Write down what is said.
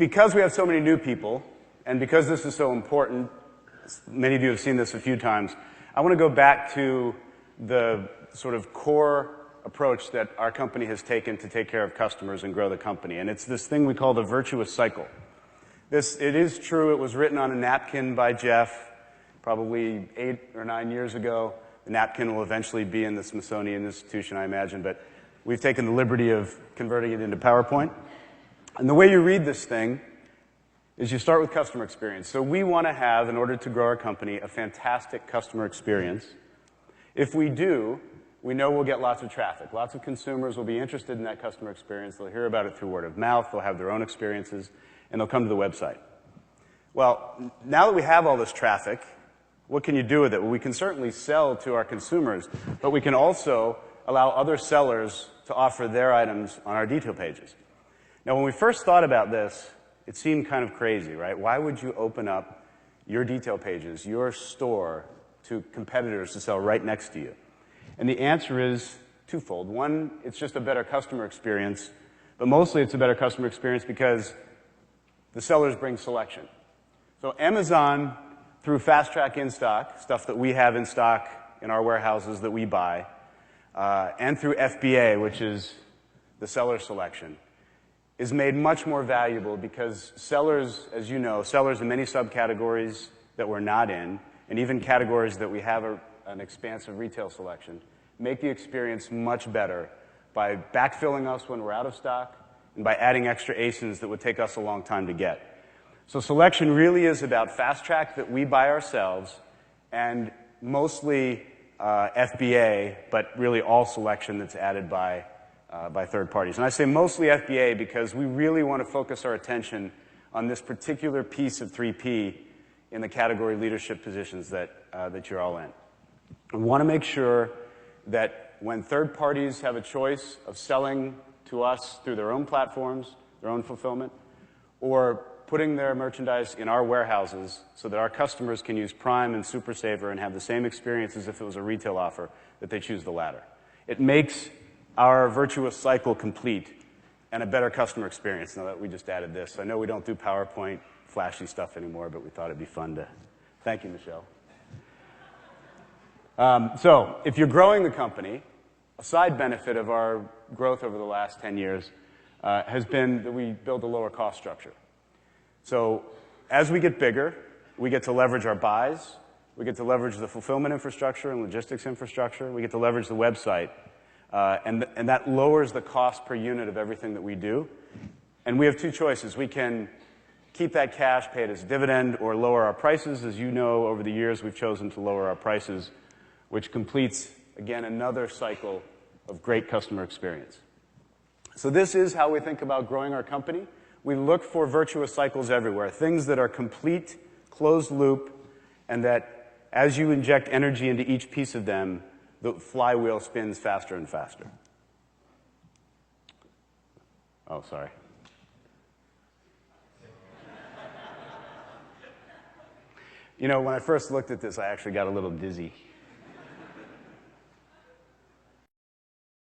because we have so many new people, and because this is so important, many of you have seen this a few times, I want to go back to the sort of core approach that our company has taken to take care of customers and grow the company. And it's this thing we call the Virtuous Cycle. It is true, it was written on a napkin by Jeff probably 8 or 9 years ago. The napkin will eventually be in the Smithsonian Institution, I imagine, but we've taken the liberty of converting it into PowerPoint. And the way you read this thing is you start with customer experience. So we want to have, in order to grow our company, a fantastic customer experience. If we do, we know we'll get lots of traffic. Lots of consumers will be interested in that customer experience. They'll hear about it through word of mouth. They'll have their own experiences, and they'll come to the website. Well, now that we have all this traffic, what can you do with it? Well, we can certainly sell to our consumers, but we can also allow other sellers to offer their items on our detail pages. Now, when we first thought about this, it seemed kind of crazy, right? Why would you open up your detail pages, your store, to competitors to sell right next to you? And the answer is twofold. One, it's just a better customer experience, but mostly it's a better customer experience because the sellers bring selection. So Amazon, through Fast Track in stock, stuff that we have in stock in our warehouses that we buy, and through FBA, which is the seller selection, is made much more valuable because sellers, as you know, sellers in many subcategories that we're not in, and even categories that we have an expansive retail selection, make the experience much better by backfilling us when we're out of stock and by adding extra ASINs that would take us a long time to get. So selection really is about Fast Track that we buy ourselves and mostly FBA, but really all selection that's added by third parties. And I say mostly FBA because we really want to focus our attention on this particular piece of 3P in the category leadership positions that you're all in. We want to make sure that when third parties have a choice of selling to us through their own platforms, their own fulfillment, or putting their merchandise in our warehouses so that our customers can use Prime and Super Saver and have the same experience as if it was a retail offer, that they choose the latter. It makes our virtuous cycle complete and a better customer experience now that we just added this. I know we don't do PowerPoint flashy stuff anymore, but we thought it'd be fun to. Thank you, Michelle. So if you're growing the company, a side benefit of our growth over the last 10 years has been that we build a lower cost structure. So as we get bigger, we get to leverage our buys, we get to leverage the fulfillment infrastructure and logistics infrastructure, we get to leverage the website, and that lowers the cost per unit of everything that we do. And we have two choices. We can keep that cash, pay it as a dividend, or lower our prices. As you know, over the years, we've chosen to lower our prices, which completes, again, another cycle of great customer experience. So this is how we think about growing our company. We look for virtuous cycles everywhere, things that are complete, closed loop, and that as you inject energy into each piece of them, the flywheel spins faster and faster. Oh, sorry. You know, when I first looked at this, I actually got a little dizzy.